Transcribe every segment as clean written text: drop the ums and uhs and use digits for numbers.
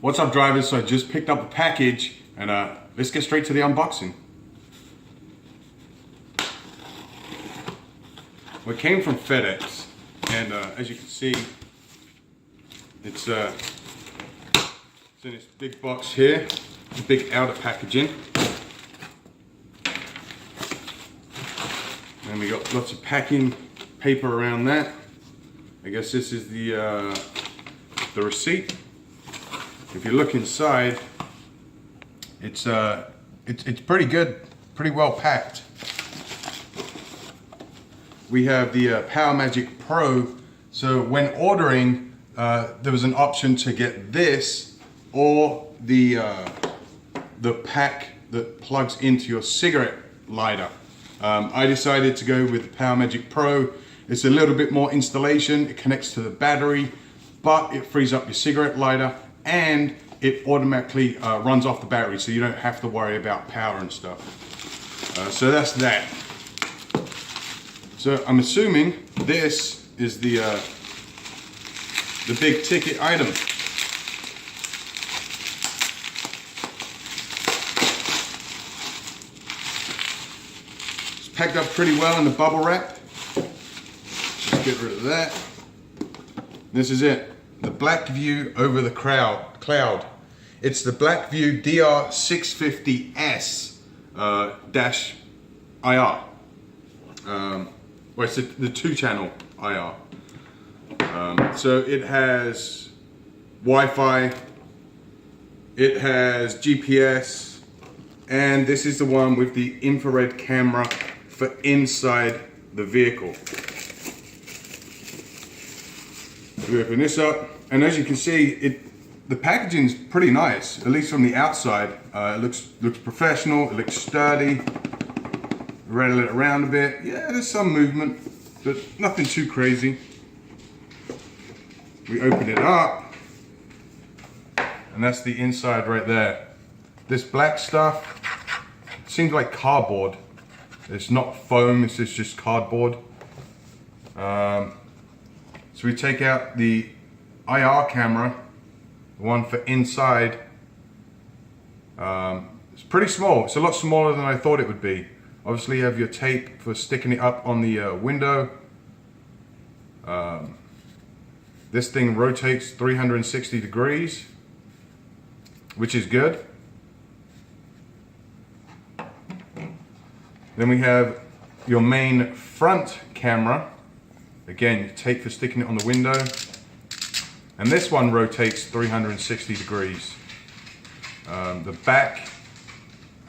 What's up, drivers? So I just picked up a package and let's get straight to the unboxing. Well, it came from FedEx and as you can see, it's in this big box here, the big outer packaging. And we got lots of packing paper around that. I guess this is the receipt. If you look inside, it's pretty good, pretty well packed. We have the PowerMagic Pro. So when ordering, there was an option to get this or the pack that plugs into your cigarette lighter. I decided to go with the PowerMagic Pro. It's a little bit more installation. It connects to the battery, but it frees up your cigarette lighter and it automatically runs off the battery, so you don't have to worry about power and stuff. So that's that. So I'm assuming this is the big ticket item. It's packed up pretty well in the bubble wrap. Just get rid of that. This is it. The BlackVue over the cloud. It's the BlackVue DR650S-2CH-IR. Well, it's the 2-channel IR. So it has Wi-Fi, it has GPS, and this is the one with the infrared camera for inside the vehicle. We open this up, and as you can see, the packaging's pretty nice, at least from the outside. It looks professional, it looks sturdy. Rattle it around a bit. Yeah, there's some movement, but nothing too crazy. We open it up, and that's the inside right there. This black stuff seems like cardboard. It's not foam, it's just cardboard. So we take out the IR camera, the one for inside. It's pretty small. It's a lot smaller than I thought it would be. Obviously you have your tape for sticking it up on the window. This thing rotates 360 degrees, which is good. Then we have your main front camera. Again, your tape for sticking it on the window. And this one rotates 360 degrees. The back,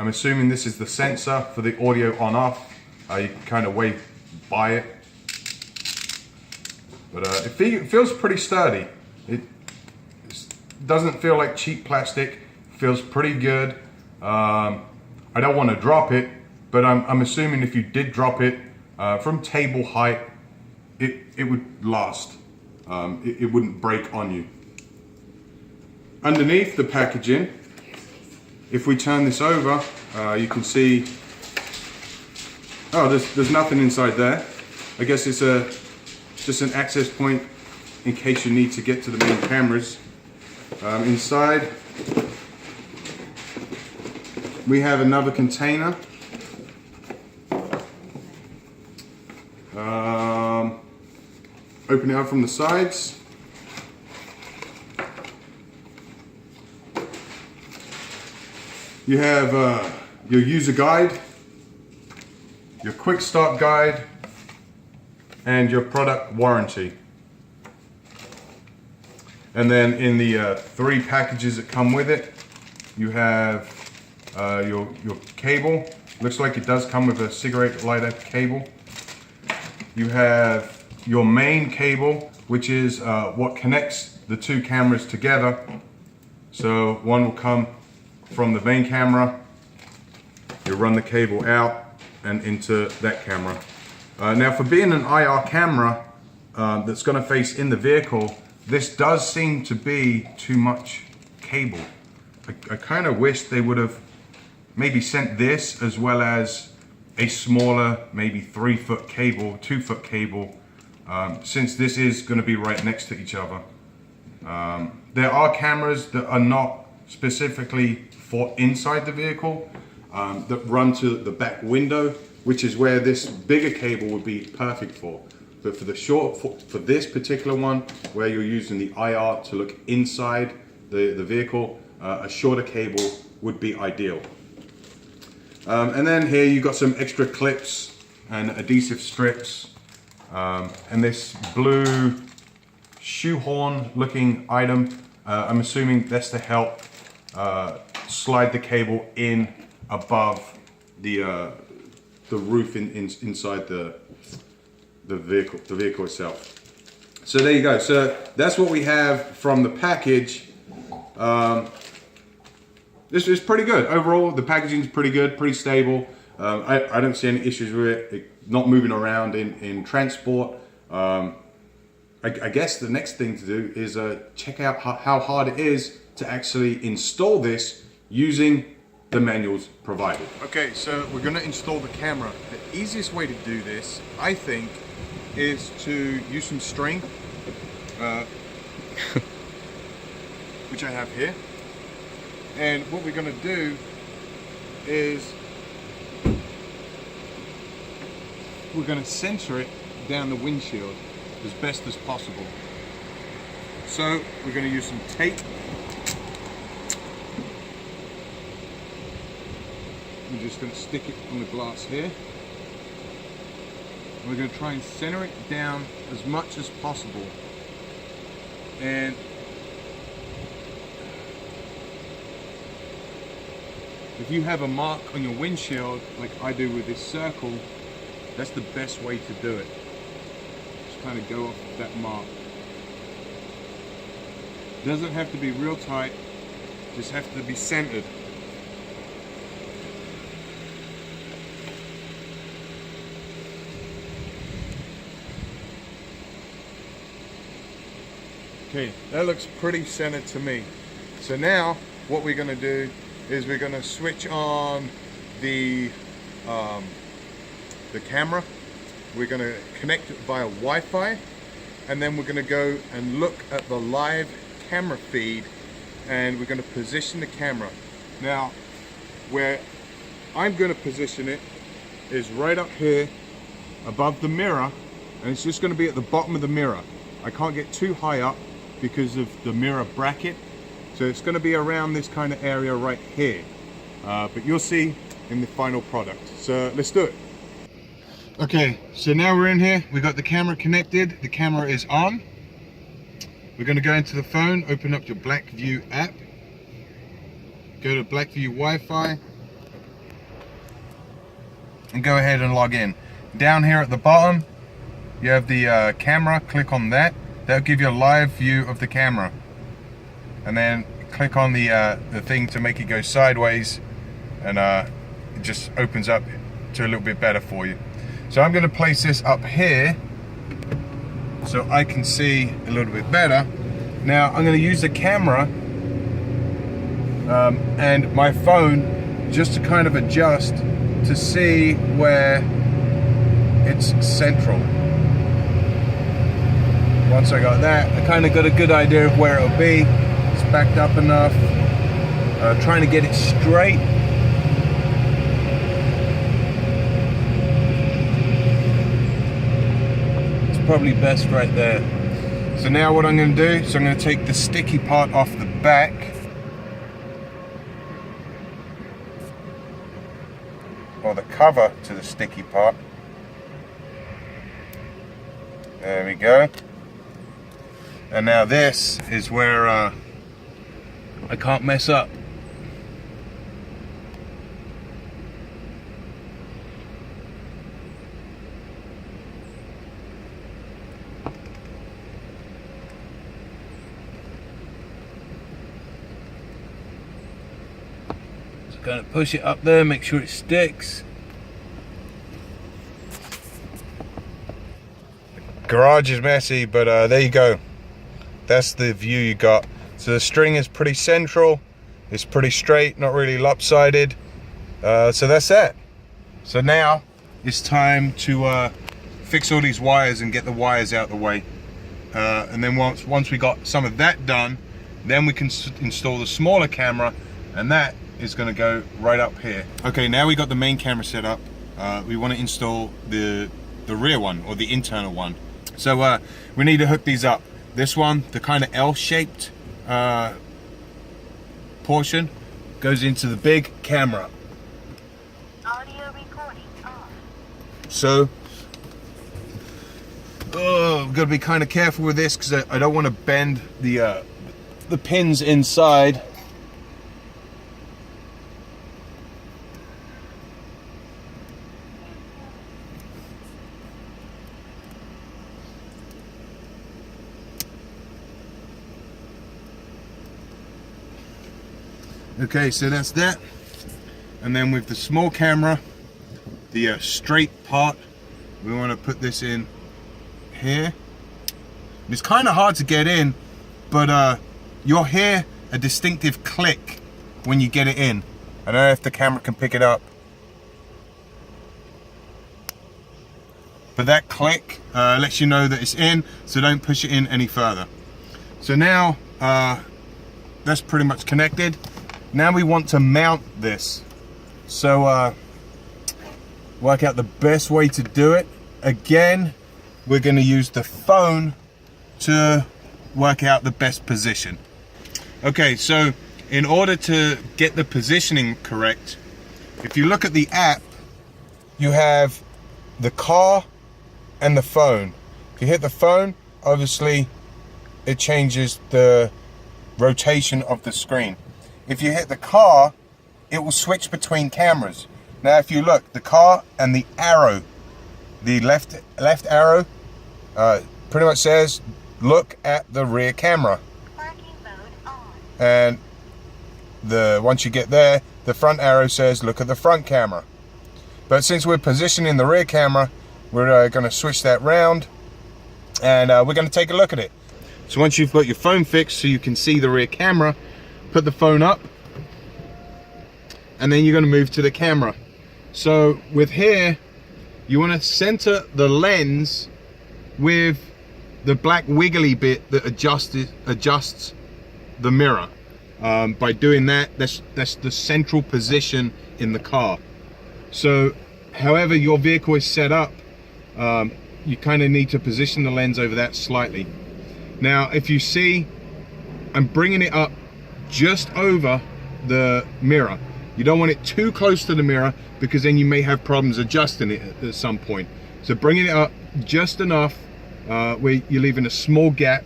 I'm assuming this is the sensor for the audio on off. You can kind of wave by it. But it feels pretty sturdy. It doesn't feel like cheap plastic. It feels pretty good. I don't want to drop it, but I'm assuming if you did drop it from table height, it would last. It wouldn't break on you. Underneath the packaging, if we turn this over, you can see, oh, there's nothing inside there. I guess it's just an access point in case you need to get to the main cameras. Inside, we have another container. Open it up from the sides. You have your user guide, your quick start guide, and your product warranty. And then in the 3 packages that come with it, you have your cable. Looks like it does come with a cigarette lighter cable. You have your main cable, which is what connects the 2 cameras together. So one will come from the main camera, you run the cable out and into that camera. Now for being an IR camera that's going to face in the vehicle, this does seem to be too much cable. I kind of wish they would have maybe sent this as well as a smaller, maybe 3-foot cable, 2-foot cable, since this is going to be right next to each other. There are cameras that are not specifically for inside the vehicle, that run to the back window, which is where this bigger cable would be perfect for. But for for this particular one, where you're using the IR to look inside the vehicle, a shorter cable would be ideal. And then here you've got some extra clips and adhesive strips, and this blue shoehorn looking item. I'm assuming that's to help slide the cable in above the roof inside the vehicle itself. So there you go. So that's what we have from the package. This is pretty good. Overall, the packaging is pretty good, pretty stable. I don't see any issues with it not moving around in transport. I guess the next thing to do is check out how hard it is to actually install this using the manuals provided. Okay, so we're going to install the camera. The easiest way to do this, I think, is to use some string, which I have here. And what we're going to do is we're going to center it down the windshield as best as possible. So we're going to use some tape. I'm just going to stick it on the glass here. We're going to try and center it down as much as possible. And if you have a mark on your windshield, like I do with this circle, that's the best way to do it. Just kind of go off that mark. Doesn't have to be real tight, just have to be centered. Okay, that looks pretty centered to me. So now what we're going to do is we're going to switch on the camera. We're going to connect it via Wi-Fi, and then we're going to go and look at the live camera feed, and we're going to position the camera. Now, where I'm going to position it is right up here above the mirror, and it's just going to be at the bottom of the mirror. I can't get too high up because of the mirror bracket, so it's going to be around this kind of area right here, but you'll see in the final product. So let's do it. Okay, so now we're in here, we got the camera connected, the camera is on. We're going to go into the phone, open up your BlackVue app, go to BlackVue Wi-Fi, and go ahead and log in. Down here at the bottom you have the camera, click on that. That'll give you a live view of the camera, and then click on the thing to make it go sideways, and it just opens up to a little bit better for you. So I'm going to place this up here so I can see a little bit better. Now I'm going to use the camera and my phone just to kind of adjust to see where it's central. Once I got that, I kind of got a good idea of where it'll be. It's backed up enough. Trying to get it straight. It's probably best right there. So now what I'm going to do is I'm going to take the sticky part off the back. Or the cover to the sticky part. There we go. And now this is where I can't mess up. So kind of push it up there, make sure it sticks. The garage is messy, but there you go. That's the view you got. So the string is pretty central, it's pretty straight, not really lopsided. So that's that. So now it's time to fix all these wires and get the wires out of the way. and then once we got some of that done, then we can install the smaller camera, and that is going to go right up here. Okay, now we got the main camera set up. We want to install the rear one, or the internal one. So we need to hook these up. This one, the kind of L-shaped portion, goes into the big camera. Audio recording off. So I've got to be kind of careful with this because I don't want to bend the pins inside. Okay, so that's that. And then with the small camera, the straight part, we want to put this in here. It's kind of hard to get in, but you'll hear a distinctive click when you get it in. I don't know if the camera can pick it up, but that click lets you know that it's in, so don't push it in any further. So now that's pretty much connected. Now we want to mount this. So work out the best way to do it. Again, we're going to use the phone to work out the best position. Okay, so in order to get the positioning correct, if you look at the app, you have the car and the phone. If you hit the phone, obviously it changes the rotation of the screen. If you hit the car, it will switch between cameras. Now if you look, the car and the arrow, the left arrow pretty much says look at the rear camera. Parking mode on. And once you get there, the front arrow says look at the front camera. But since we're positioning the rear camera, we're going to switch that round, and we're going to take a look at it. So once you've got your phone fixed so you can see the rear camera, put the phone up, and then you're going to move to the camera. So with here, you want to center the lens with the black wiggly bit that adjusts the mirror. By doing that, that's the central position in the car. So however your vehicle is set up, you kind of need to position the lens over that slightly. Now if you see, I'm bringing it up just over the mirror. You don't want it too close to the mirror because then you may have problems adjusting it at some point. So bringing it up just enough where you're leaving a small gap.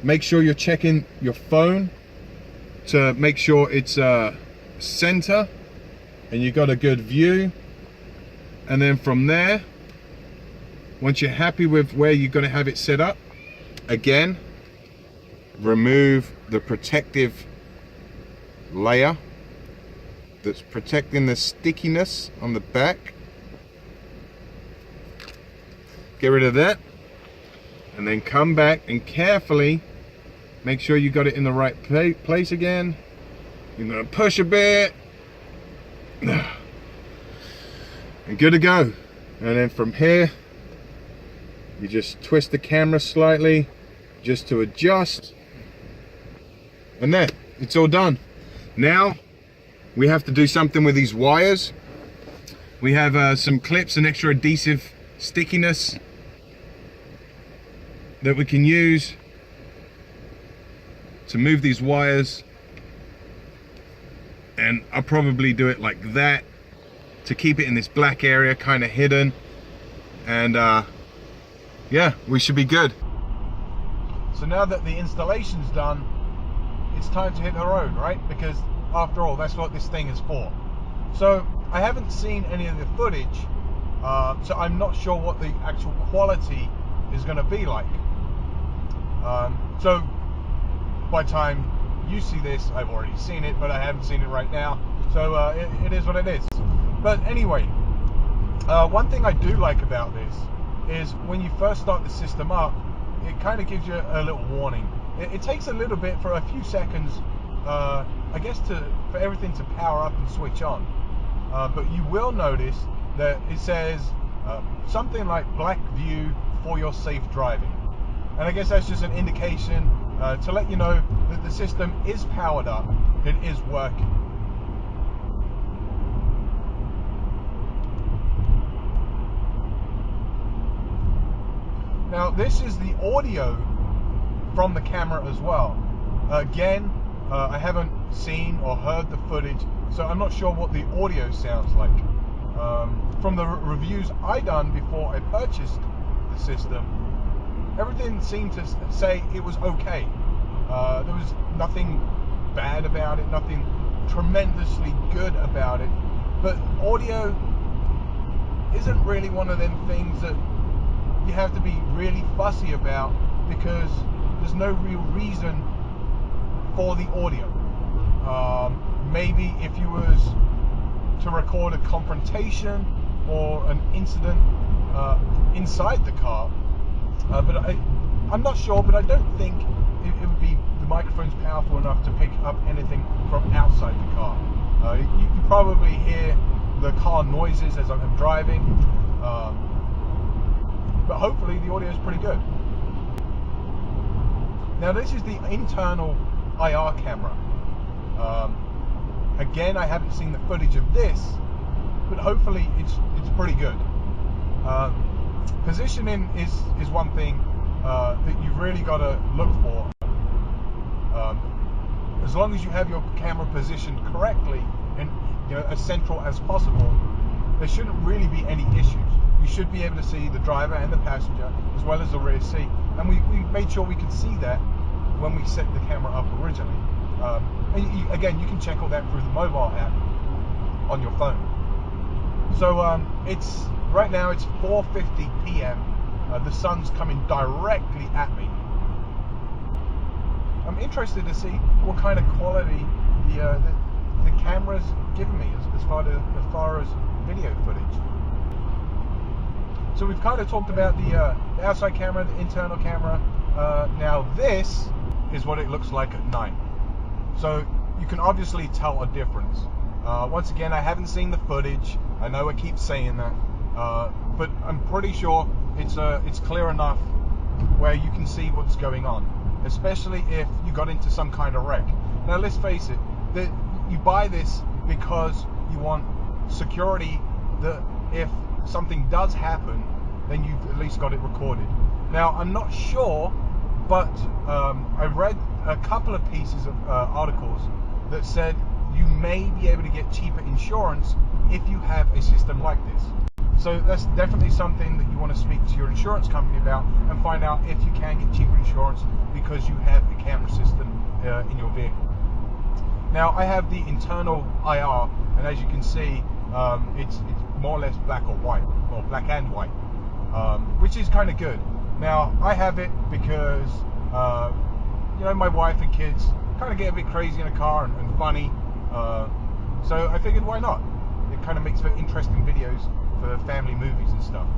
Make sure you're checking your phone to make sure it's center and you got a good view. And then from there, once you're happy with where you're going to have it set up, again, remove the protective layer that's protecting the stickiness on the back. Get rid of that, and then come back and carefully make sure you got it in the right place again. You're going to push a bit and good to go. And then from here you just twist the camera slightly just to adjust, and there, it's all done. Now we have to do something with these wires. We have some clips and extra adhesive stickiness that we can use to move these wires, and I'll probably do it like that to keep it in this black area kind of hidden, and yeah, we should be good. So now that the installation's done, it's time to hit the road, right? Because after all, that's what this thing is for. So I haven't seen any of the footage, so I'm not sure what the actual quality is going to be like. So by the time you see this, I've already seen it, but I haven't seen it right now. So it is what it is. But anyway, one thing I do like about this is when you first start the system up, it kind of gives you a little warning. It takes a little bit, for a few seconds, I guess, for everything to power up and switch on. But you will notice that it says something like BlackVue for your safe driving. And I guess that's just an indication to let you know that the system is powered up, it is working. Now this is the audio from the camera as well. Again, I haven't seen or heard the footage, so I'm not sure what the audio sounds like. From the reviews I done before I purchased the system, everything seemed to say it was okay. There was nothing bad about it, nothing tremendously good about it, but audio isn't really one of them things that you have to be really fussy about, because there's no real reason for the audio. Maybe if you was to record a confrontation or an incident inside the car, but I'm not sure, but I don't think it would be, the microphone's powerful enough to pick up anything from outside the car. You probably hear the car noises as I'm driving, but hopefully the audio is pretty good. Now this is the internal IR camera. Again, I haven't seen the footage of this, but hopefully it's pretty good. Positioning is one thing that you've really got to look for. As long as you have your camera positioned correctly and as central as possible, there shouldn't really be any issues. You should be able to see the driver and the passenger as well as the rear seat, and we made sure we could see that when we set the camera up originally. And again, you can check all that through the mobile app on your phone. So it's right now it's 4:50 p.m. The sun's coming directly at me. I'm interested to see what kind of quality the camera's giving me as far as video footage. So we've kind of talked about the outside camera, the internal camera. Now this is what it looks like at night. So you can obviously tell a difference. Once again, I haven't seen the footage. I know I keep saying that, but I'm pretty sure it's clear enough where you can see what's going on, especially if you got into some kind of wreck. Now let's face it, you buy this because you want security, that if something does happen, then you've at least got it recorded. Now I'm not sure, but I read a couple of pieces of articles that said you may be able to get cheaper insurance if you have a system like this. So that's definitely something that you want to speak to your insurance company about and find out if you can get cheaper insurance because you have a camera system in your vehicle. Now I have the internal IR, and as you can see, it's more or less black or white, or black and white, which is kind of good. Now I have it because my wife and kids kind of get a bit crazy in a car and funny, so I figured why not? It kind of makes for interesting videos for family movies and stuff.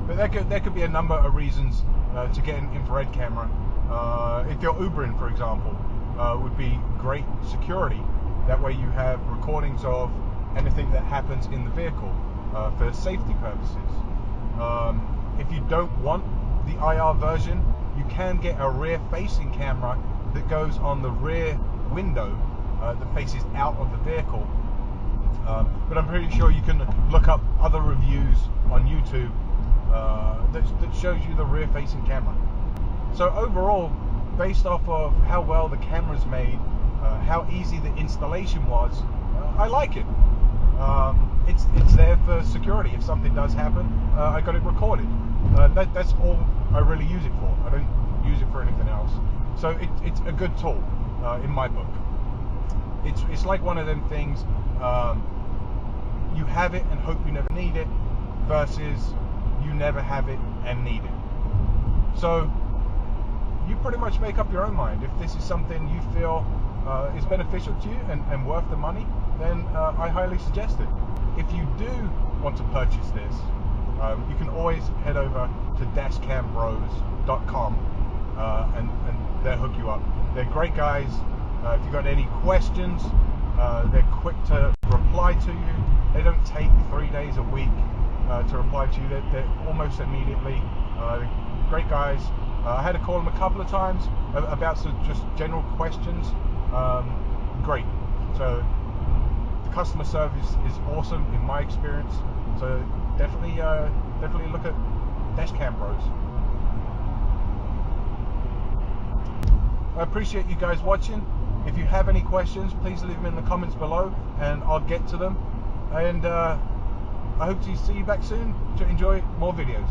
But there could be a number of reasons to get an infrared camera. If you're Ubering, for example, would be great security. That way you have recordings of anything that happens in the vehicle for safety purposes. If you don't want the IR version, you can get a rear-facing camera that goes on the rear window that faces out of the vehicle. But I'm pretty sure you can look up other reviews on YouTube that shows you the rear-facing camera. So overall, based off of how well the camera's made, how easy the installation was, I like it. It's there for security. If something does happen, I got it recorded. That's all I really use it for. I don't use it for anything else. So it's a good tool in my book. It's like one of them things, you have it and hope you never need it, versus you never have it and need it. So you pretty much make up your own mind. If this is something you feel is beneficial to you and worth the money, then I highly suggest it. If you do want to purchase this, you can always head over to dashcambros.com and they'll hook you up. They're great guys. If you've got any questions, they're quick to reply to you. They don't take 3 days a week to reply to you. They're almost immediately. great guys. I had to call them a couple of times about some just general questions. Great. So the customer service is awesome in my experience. So definitely look at Dashcam Bros. I appreciate you guys watching. If you have any questions, please leave them in the comments below and I'll get to them. And I hope to see you back soon to enjoy more videos.